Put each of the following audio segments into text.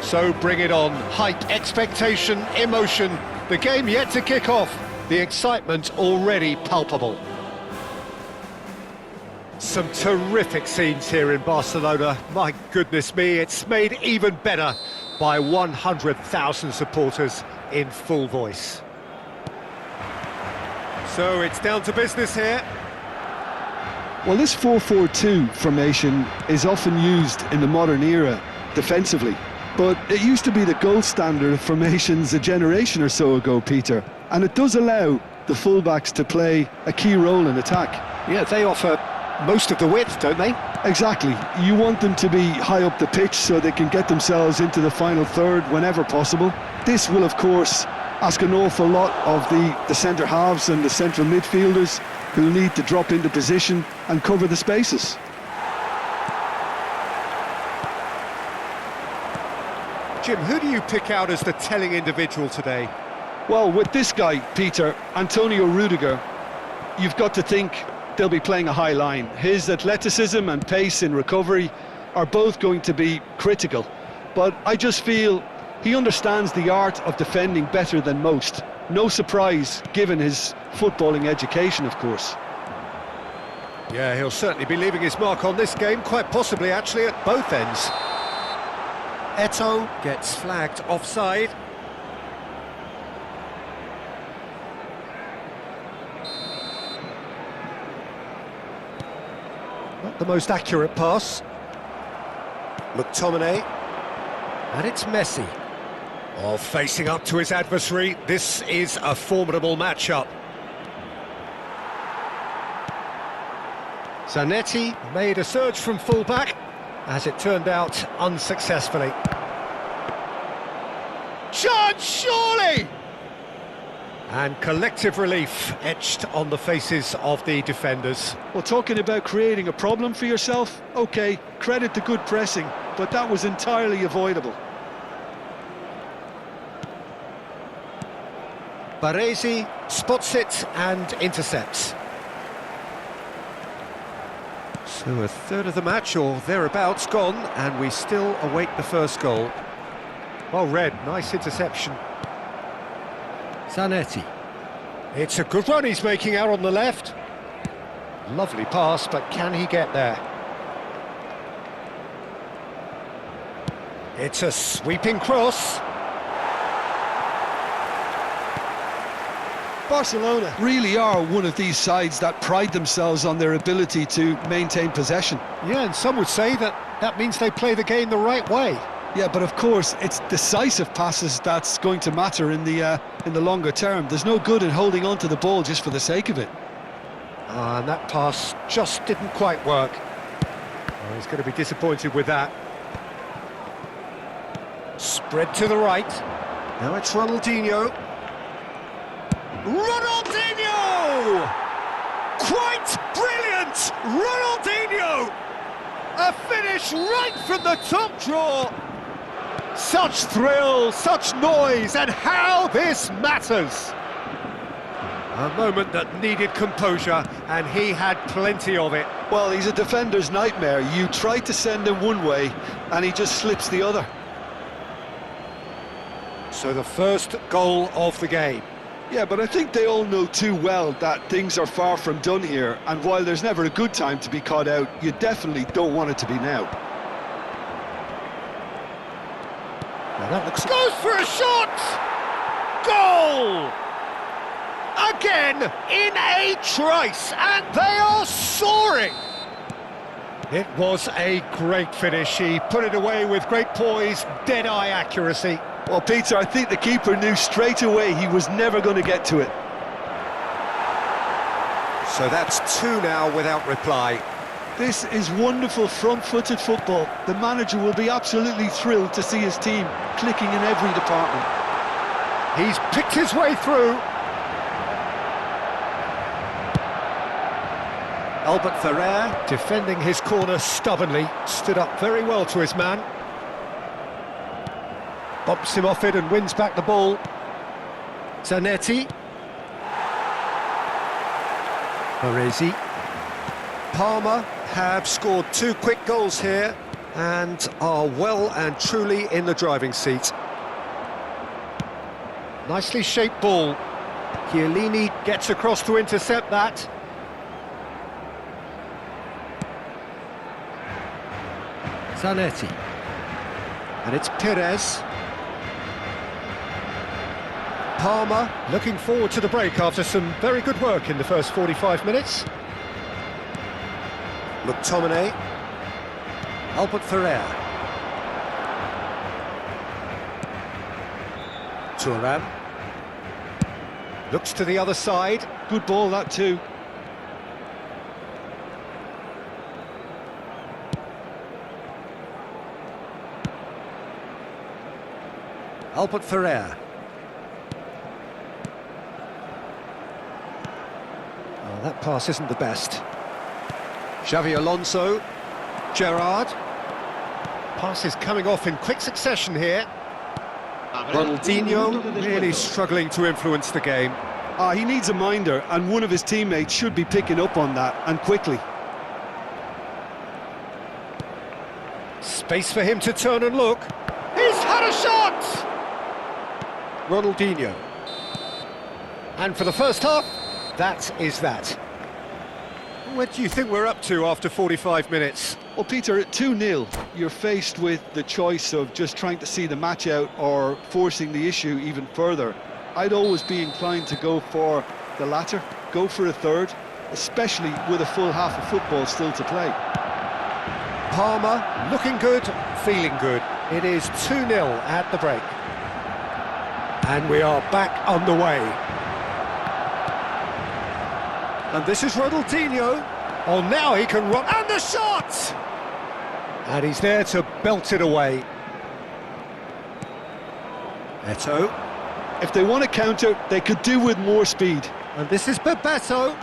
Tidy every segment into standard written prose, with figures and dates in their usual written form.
So bring it on. Hype, expectation, emotion. The game yet to kick off. The excitement already palpable. Some terrific scenes here in Barcelona. My goodness me, it's made even better by 100,000 supporters in full voice. So it's down to business here. Well, this 4-4-2 formation is often used in the modern era defensively, but it used to be the gold standard of formations a generation or so ago, Peter, and it does allow the fullbacks to play a key role in attack. Yeah, they offer most of the width, don't they? Exactly. You want them to be high up the pitch so they can get themselves into the final third whenever possible. This will, of course, ask an awful lot of the centre halves and the central midfielders, who need to drop into position and cover the spaces. Jim, who do you pick out as the telling individual today? Well, with this guy, Peter, Antonio Rudiger, you've got to think they'll be playing a high line. His athleticism and pace in recovery are both going to be critical, but I just feel he understands the art of defending better than most. No surprise, given his footballing education, of course. Yeah, he'll certainly be leaving his mark on this game, quite possibly actually at both ends. Eto'o gets flagged offside. Not the most accurate pass. McTominay. And it's Messi. Oh, facing up to his adversary, this is a formidable matchup. Zanetti made a surge from full-back, as it turned out, unsuccessfully. Chance, surely! And collective relief etched on the faces of the defenders. Well, talking about creating a problem for yourself, OK, credit to good pressing, but that was entirely avoidable. Baresi spots it and intercepts. So a third of the match, or thereabouts, gone, and we still await the first goal. Well read, nice interception. Zanetti. It's a good run he's making out on the left. Lovely pass, but can he get there? It's a sweeping cross. Barcelona really are one of these sides that pride themselves on their ability to maintain possession. Yeah, and some would say that means they play the game the right way. Yeah, but of course, it's decisive passes that's going to matter in the longer term. There's no good in holding on to the ball just for the sake of it. And that pass just didn't quite work. Oh, he's going to be disappointed with that. Spread to the right. Now it's Ronaldinho. Ronaldinho! Quite brilliant! Ronaldinho! A finish right from the top draw! Such thrill, such noise, and how this matters! A moment that needed composure, and he had plenty of it. Well, he's a defender's nightmare. You try to send him one way, and he just slips the other. So the first goal of the game. Yeah, but I think they all know too well that things are far from done here, and while there's never a good time to be caught out, you definitely don't want it to be now. Now that looks... Goes for a shot! Goal! Again, in a trice, and they are soaring! It was a great finish. He put it away with great poise, dead-eye accuracy. Well, Peter, I think the keeper knew straight away he was never going to get to it. So that's two now without reply. This is wonderful front-footed football. The manager will be absolutely thrilled to see his team clicking in every department. He's picked his way through. Albert Ferrer, defending his corner stubbornly, stood up very well to his man. Bumps him off it and wins back the ball. Zanetti. Baresi. Palmer have scored two quick goals here. and are well and truly in the driving seat. Nicely shaped ball. Chiellini gets across to intercept that. Zanetti. And it's Perez. Palmer looking forward to the break after some very good work in the first 45 minutes. McTominay. Albert Ferrer. Thuram. Looks to the other side. Good ball, that too. Albert Ferrer. Oh, that pass isn't the best. Xavi Alonso. Gerrard. Passes coming off in quick succession here. Ronaldinho really struggling to influence the game. He needs a minder, and one of his teammates should be picking up on that, and quickly. Space for him to turn and look. He's had a shot! Ronaldinho. And for the first half, that is that. What do you think we're up to after 45 minutes? Well, Peter, at 2-0, you're faced with the choice of just trying to see the match out or forcing the issue even further. I'd always be inclined to go for the latter, go for a third, especially with a full half of football still to play. Palmer looking good, feeling good. It is 2-0 at the break. And we are back on the way. And this is Ronaldinho. Oh, now he can run. And the shot! And he's there to belt it away. Eto'o. If they want to counter, they could do with more speed. And this is Bebeto.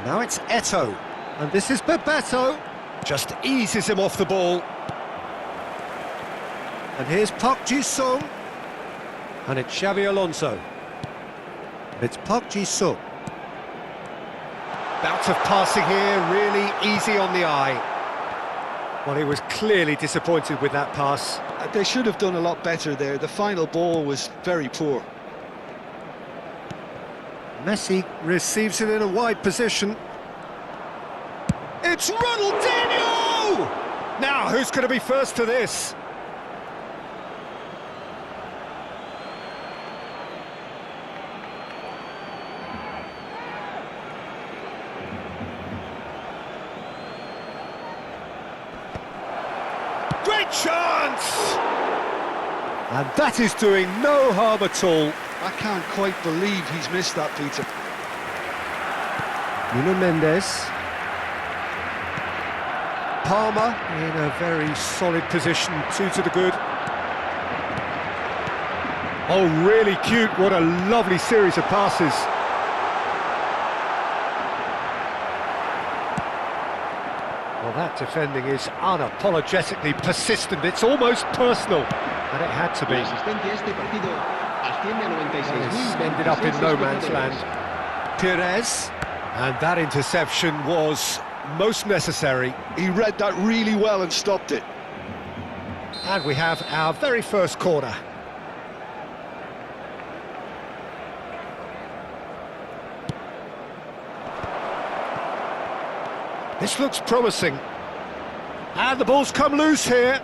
Now it's Eto'o. And this is Bebeto. Just eases him off the ball. And here's Park Ji-sung. And it's Xavi Alonso. It's Park Ji-sung. Bout of passing here, really easy on the eye. Well, he was clearly disappointed with that pass. They should have done a lot better there. The final ball was very poor. Messi receives it in a wide position. It's Ronaldinho! Now, who's going to be first to this? Great chance! And that is doing no harm at all. I can't quite believe he's missed that, Peter. Nuno Mendes. Palmer in a very solid position, 2 to the good. Oh, really cute, what a lovely series of passes. Well, that defending is unapologetically persistent, it's almost personal, and it had to be. It's ended up in no man's land. Perez, and that interception was most necessary. He read that really well and stopped it. And we have our very first corner. This looks promising. And the ball's come loose here.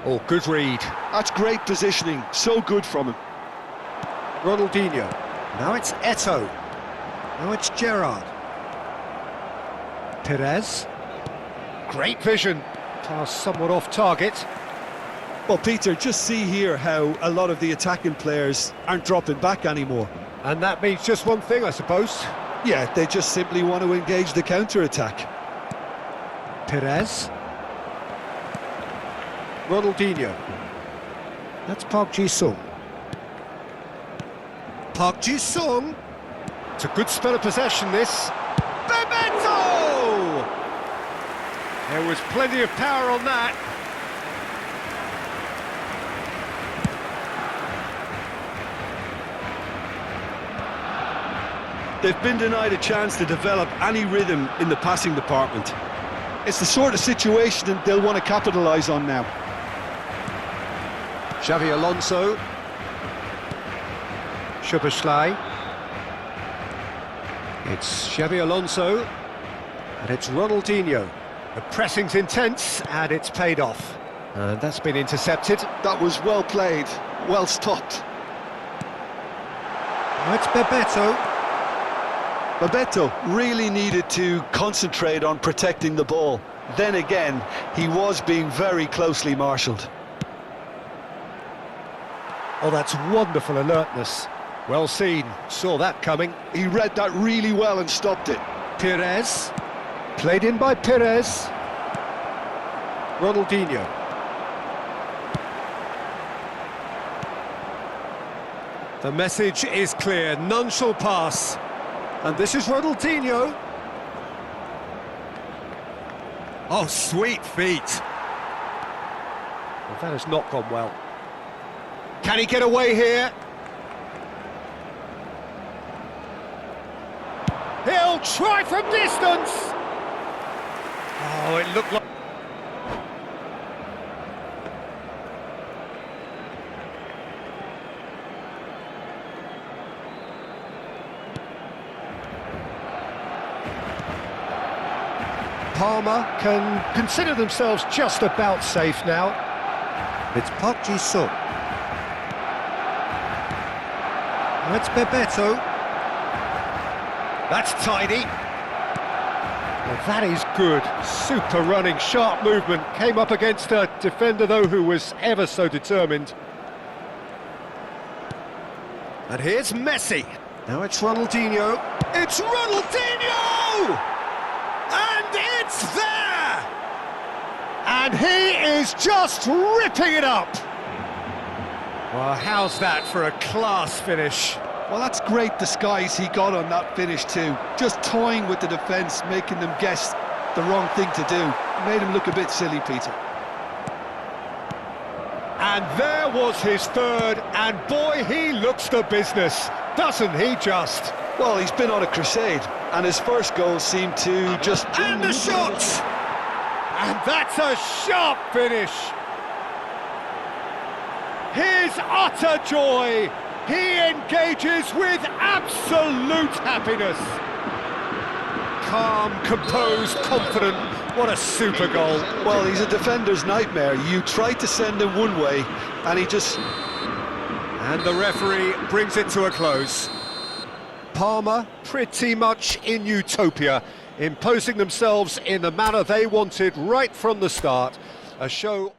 Oh, good read. That's great positioning, so good from him. Ronaldinho. Now it's Eto'o. Now it's Gerrard. Perez. Great vision. Pass somewhat off target. Well, Peter, just see here how a lot of the attacking players aren't dropping back anymore. And that means just one thing, I suppose. Yeah, they just simply want to engage the counter-attack. Perez. Ronaldinho. That's Park Ji-sung. Park Ji-sung. It's a good spell of possession, this. Bebeto! There was plenty of power on that. They've been denied a chance to develop any rhythm in the passing department. It's the sort of situation that they'll want to capitalise on now. Xavi Alonso. Szoboszlai. It's Xavi Alonso. And it's Ronaldinho. The pressing's intense, and it's paid off. And that's been intercepted. That was well played, well stopped. Now it's Bebeto. Bebeto really needed to concentrate on protecting the ball. Then again, he was being very closely marshalled. Oh, that's wonderful alertness. Well seen, saw that coming. He read that really well and stopped it. Pires. Played in by Pires. Ronaldinho. The message is clear, none shall pass. And this is Ronaldinho. Oh, sweet feet. Well, that has not gone well. Can he get away here? He'll try from distance. Oh, it looked like... Parma can consider themselves just about safe now. It's Park Ji-sung. That's Bebeto. That's tidy. Well, that is good. Super running, sharp movement. Came up against a defender, though, who was ever so determined. And here's Messi. Now it's Ronaldinho. It's Ronaldinho! And it's there! And he is just ripping it up. Well, how's that for a class finish? Well, that's great disguise he got on that finish too. Just toying with the defence, making them guess the wrong thing to do. Made him look a bit silly, Peter. And there was his third, and boy, he looks the business, doesn't he just? Well, he's been on a crusade, and his first goal seemed to just... And the shot! And that's a sharp finish! His utter joy! He engages with absolute happiness! Calm, composed, confident, what a super goal. Well, he's a defender's nightmare. You try to send him one way, and he just... And the referee brings it to a close. Parma pretty much in utopia, imposing themselves in the manner they wanted right from the start. A show...